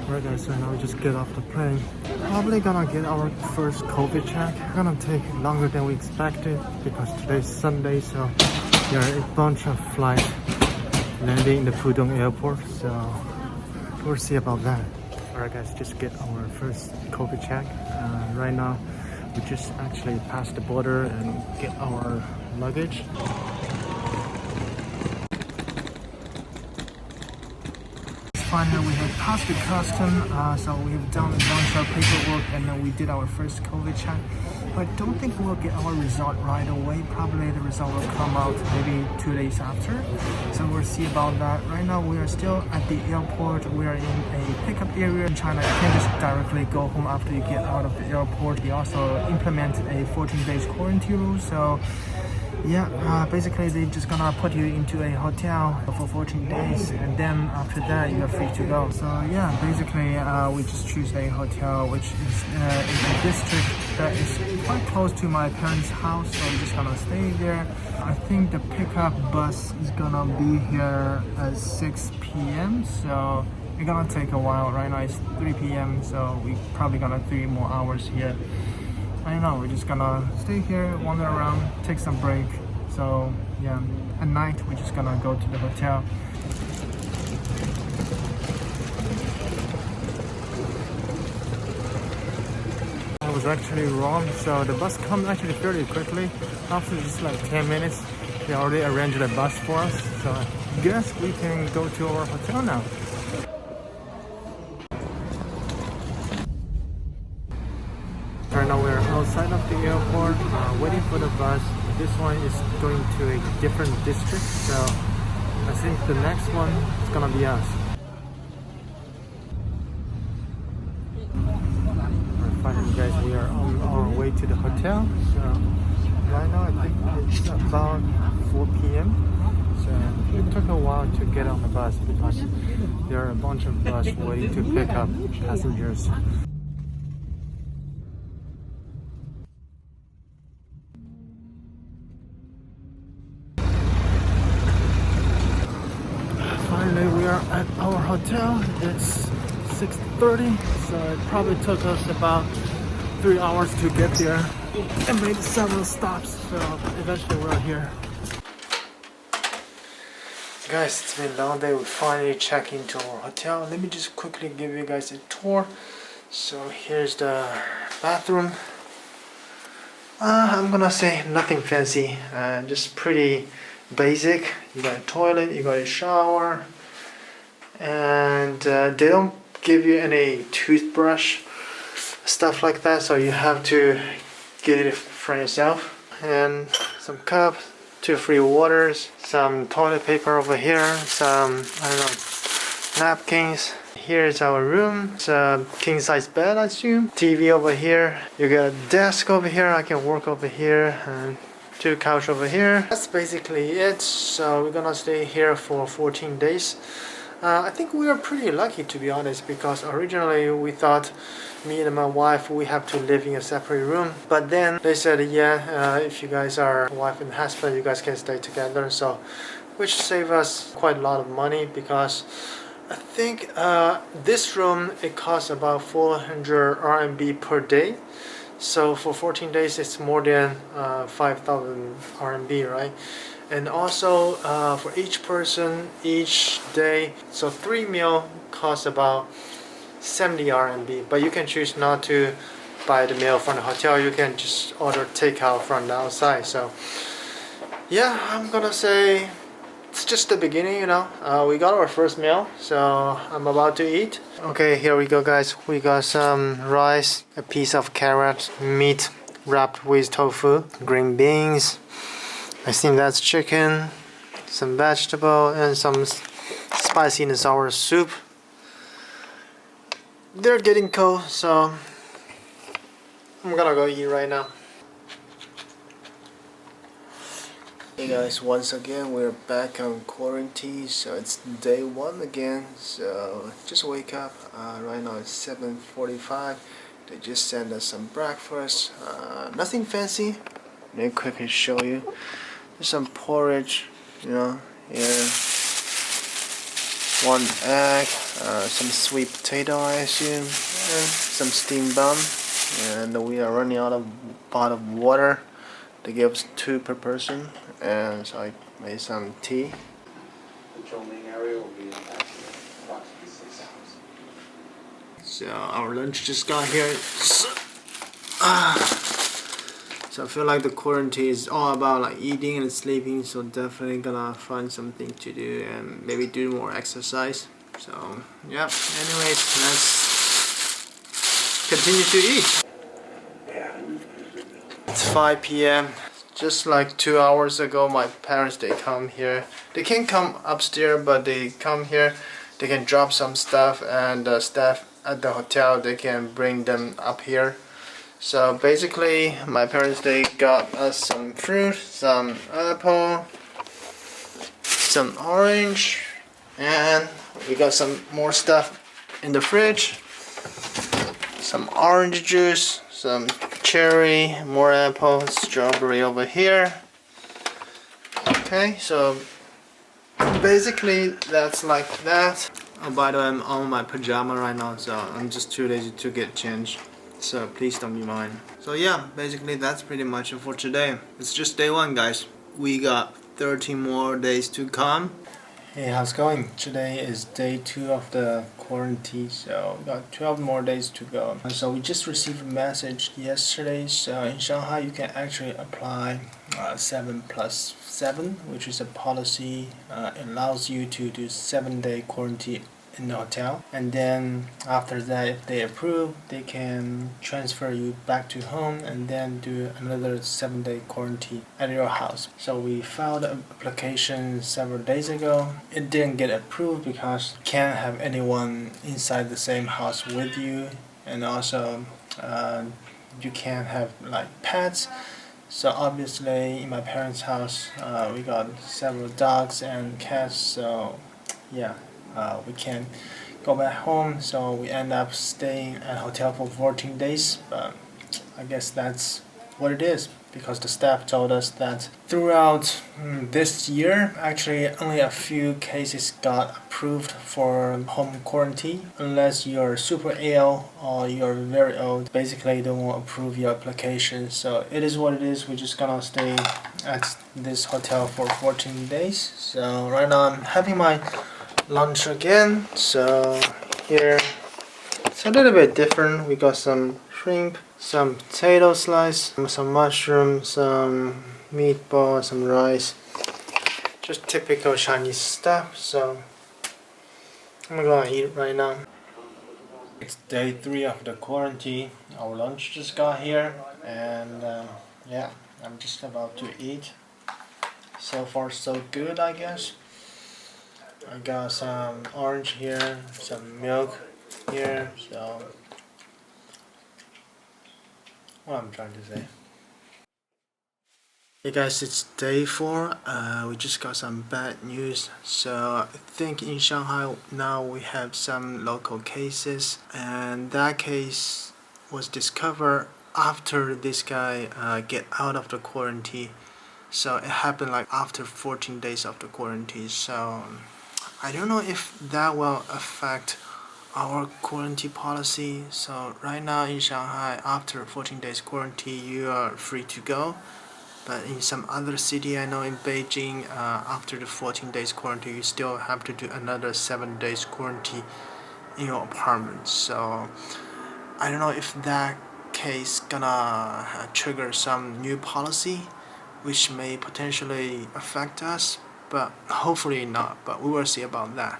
Alright guys, so now we just get off the plane. Probably gonna get our first COVID check. Gonna take longer than we expected because today's Sunday, so there are a bunch of flights landing in the Pudong airport, so we'll see about that. Alright guys, just get our first COVID check. Right now we just actually passed the border and get our luggage. Finally, we have passed the custom, so we've done a bunch of paperwork and then we did our first COVID check. But I don't think we'll get our result right away. Probably the result will come out maybe 2 days after. So we'll see about that. Right now, we are still at the airport. We are in a pickup area in China. You can't just directly go home after you get out of the airport. They also implemented a 14 days quarantine rule. So yeah, basically they're just gonna put you into a hotel for 14 days and then after that you're free to go. So yeah, basically we just choose a hotel which is in a district that is quite close to my parents' house, so we're just gonna stay there. I think the pickup bus is gonna be here at 6 p.m. so it's gonna take a while. Right now it's 3 p.m. so we probably gonna 3 more hours here. I don't know, we're just gonna stay here, wander around, take some break. So yeah, at night we're just gonna go to the hotel. I was actually wrong, so the bus comes actually fairly quickly. After just like 10 minutes, they already arranged a bus for us. So I guess we can go to our hotel now. Right now we're outside of the airport, waiting for the bus. This one is going to a different district, so I think the next one is gonna be us. Finally guys, we are on our way to the hotel. So right now I think it's about 4 p.m. So it took a while to get on the bus because there are a bunch of buses waiting to pick up passengers. Finally, we are at our hotel. It's 6:30, so it probably took us about 3 hours to get there and made several stops, so eventually we're here. Guys, it's been a long day. We finally checked into our hotel. Let me just quickly give you guys a tour. So here's the bathroom. I'm gonna say nothing fancy, just pretty basic. You got a toilet, you got a shower, and they don't give you any toothbrush, stuff like that, so you have to get it for yourself. And some cups, 2 free waters, some toilet paper over here, some, I don't know, napkins. Here's our room. It's a king size bed, I assume. TV over here. You got a desk over here. I can work over here, and 2 couch over here. That's basically it. So we're gonna stay here for 14 days. I think we are pretty lucky, to be honest, because originally we thought me and my wife we have to live in a separate room, but then they said if you guys are wife and husband, you guys can stay together, so which saved us quite a lot of money because I think this room it costs about 400 RMB per day. So for 14 days it's more than 5,000 RMB, right? And also for each person each day, so 3 meals cost about 70 RMB, but you can choose not to buy the meal from the hotel. You can just order takeout from the outside. So yeah, I'm gonna say it's just the beginning, you know. We got our first meal, so I'm about to eat. Okay, here we go guys. We got some rice, a piece of carrot, meat wrapped with tofu, green beans, I think that's chicken, some vegetable, and some spicy and sour soup. They're getting cold, so I'm gonna go eat right now. Hey guys, once again we're back on quarantine, so it's day 1 again. So just wake up. Right now it's 7:45. They just sent us some breakfast. Nothing fancy. Let me quickly show you. There's some porridge, you know, here. one egg, some sweet potato I assume, and some steamed bun. And we are running out of pot of water. They give us 2 per person, and so I made some tea. The Zhongming area will be impacted approximately 6 hours. So our lunch just got here. So I feel like the quarantine is all about like eating and sleeping, so definitely gonna find something to do and maybe do more exercise. So yeah, anyways, let's continue to eat. It's 5 p.m. Just like 2 hours ago, my parents, they come here. They can't come upstairs, but they come here. They can drop some stuff, and the staff at the hotel, they can bring them up here. So basically, my parents, they got us some fruit, some apple, some orange, and we got some more stuff in the fridge. Some orange juice, some cherry, more apple, strawberry over here. Okay, so basically that's like that. Oh, by the way, I'm on my pajama right now, so I'm just too lazy to get changed. So please don't be mind. So yeah, basically that's pretty much it for today. It's just day 1, guys. We got 13 more days to come. Hey, how's it going? Today is day 2 of the quarantine, so we got 12 more days to go. So we just received a message yesterday. So in Shanghai, you can actually apply 7+7, which is a policy. It allows you to do 7-day quarantine in the hotel, and then after that, if they approve, they can transfer you back to home and then do another 7-day quarantine at your house. So we filed an application several days ago. It didn't get approved because you can't have anyone inside the same house with you, and also you can't have like pets. So obviously in my parents' house, we got several dogs and cats, so yeah, we can't go back home, so we end up staying at a hotel for 14 days, but I guess that's what it is, because the staff told us that throughout this year, actually only a few cases got approved for home quarantine. Unless you're super ill or you're very old, basically they won't approve your application. So it is what it is. We're just gonna stay at this hotel for 14 days. So right now I'm having my lunch again. So here it's a little bit different. We got some shrimp, some potato slice, some mushroom, some meatball, some rice. Just typical Chinese stuff. So I'm gonna eat right now. It's day 3 of the quarantine. Our lunch just got here, and yeah, I'm just about to eat. So far so good, I guess. I got some orange here, some milk here, so what I'm trying to say. Hey guys, it's day 4. We just got some bad news. So I think in Shanghai now we have some local cases, and that case was discovered after this guy get out of the quarantine. So it happened like after 14 days of the quarantine. So I don't know if that will affect our quarantine policy. So right now in Shanghai, after 14 days quarantine, you are free to go. But in some other city, I know in Beijing, after the 14 days quarantine, you still have to do another 7 days quarantine in your apartment. So I don't know if that case gonna trigger some new policy, which may potentially affect us, but hopefully not. But we will see about that.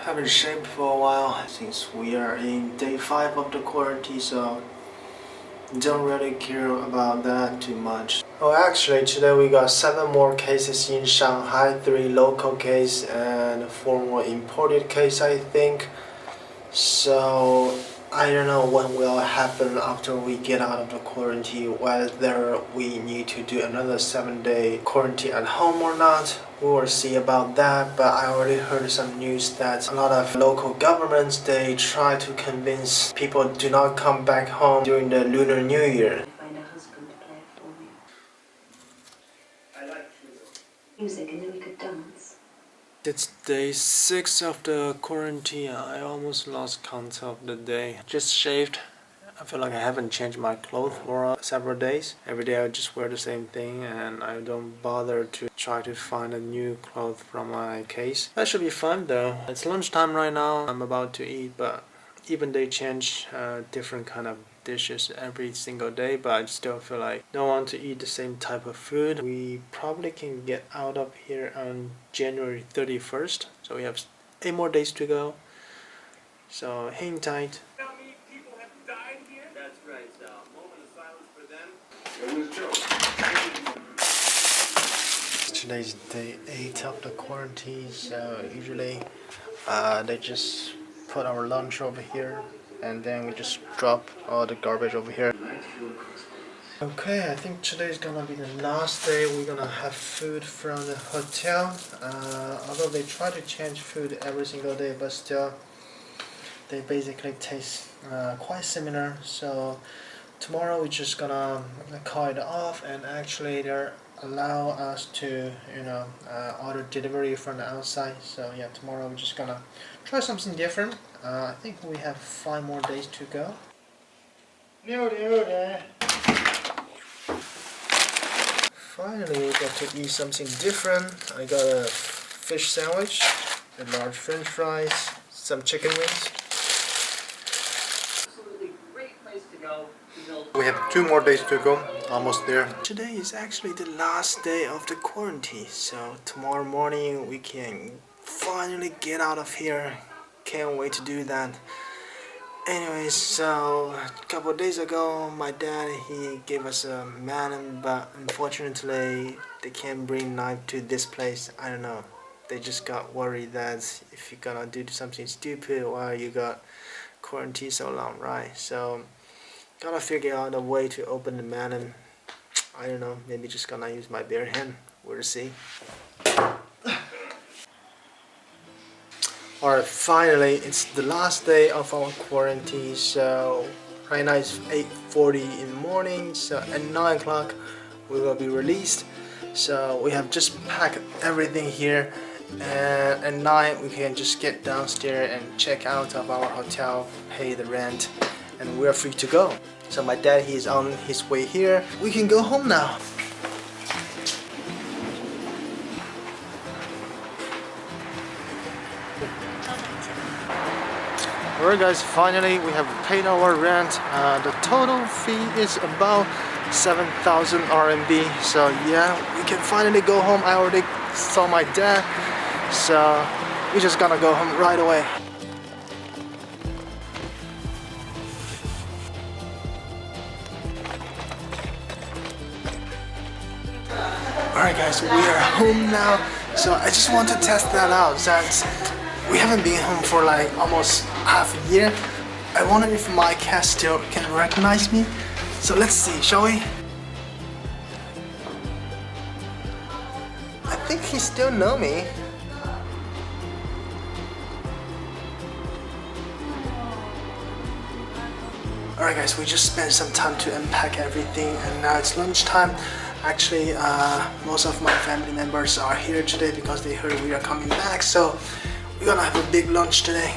Haven't shaved for a while since we are in day 5 of the quarantine, so don't really care about that too much. Oh, actually today we got 7 more cases in Shanghai, 3 local cases and 4 more imported cases, I think. So I don't know what will happen after we get out of the quarantine, whether we need to do another 7-day quarantine at home or not. We will see about that, but I already heard some news that a lot of local governments, they try to convince people do not come back home during the Lunar New Year. music and then we could dance. It's day 6 of the quarantine. I almost lost count of the day. Just shaved. I feel like I haven't changed my clothes for several days. Every day I just wear the same thing and I don't bother to try to find a new clothes from my case. That should be fun though. It's lunchtime right now. I'm about to eat, but even they change different kind of dishes every single day, but I still feel like don't want to eat the same type of food. We probably can get out of here on January 31st, so we have 8 more days to go. So hang tight. How many people have died here? That's right, so a moment of silence for them. It was Joe. Today's day 8 of the quarantine, so usually they just put our lunch over here and then we just drop all the garbage over here. Okay, I think today's gonna be the last day we're gonna have food from the hotel. Although they try to change food every single day, but still they basically taste quite similar. So tomorrow we're just gonna call it off, and actually they're allow us to order delivery from the outside. So yeah, tomorrow we're just gonna try something different. I think we have 5 more days to go. Finally we got to eat something different. I got a fish sandwich, a large french fries, some chicken wings. Absolutely great place to go to build. We have 2 more days to go, almost there. Today is actually the last day of the quarantine, so tomorrow morning we can finally get out of here. Can't wait to do that. Anyways, so a couple of days ago my dad, he gave us a melon, but unfortunately they can't bring knife to this place. I don't know, they just got worried that if you're gonna do something stupid while you got quarantine so long, right? So gotta figure out a way to open the melon. I don't know, maybe just gonna use my bare hand. We'll see. Alright, finally it's the last day of our quarantine. So right now it's 8:40 in the morning, so at 9 o'clock we will be released. So we have just packed everything here, and at 9 we can just get downstairs and check out of our hotel, pay the rent, and we're free to go. So my dad, he's on his way here. We can go home now. Alright guys, finally we have paid our rent. The total fee is about 7,000 RMB. So yeah, we can finally go home. I already saw my dad, so we're just gonna go home right away. Alright guys, we are home now. So I just want to test that out, since we haven't been home for like almost half a year. I wonder if my cat still can recognize me. So let's see, shall we? I think he still knows me. Alright guys, we just spent some time to unpack everything, and now it's lunchtime. Actually, most of my family members are here today because they heard we are coming back, so we're gonna have a big lunch today.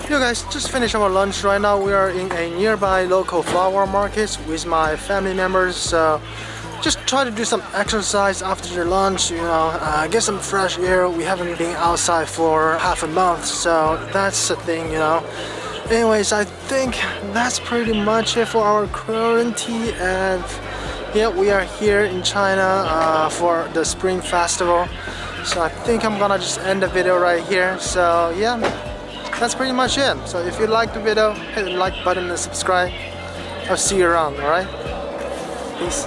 Yo guys, just finished our lunch. Right now we are in a nearby local flower market with my family members. So just try to do some exercise after the lunch, get some fresh air. We haven't been outside for half a month, so that's the thing, Anyways, I think that's pretty much it for our quarantine, and yeah, we are here in China for the Spring Festival. So I think I'm gonna just end the video right here. So yeah, that's pretty much it. So if you like the video, hit the like button and subscribe. I'll see you around, alright? Peace.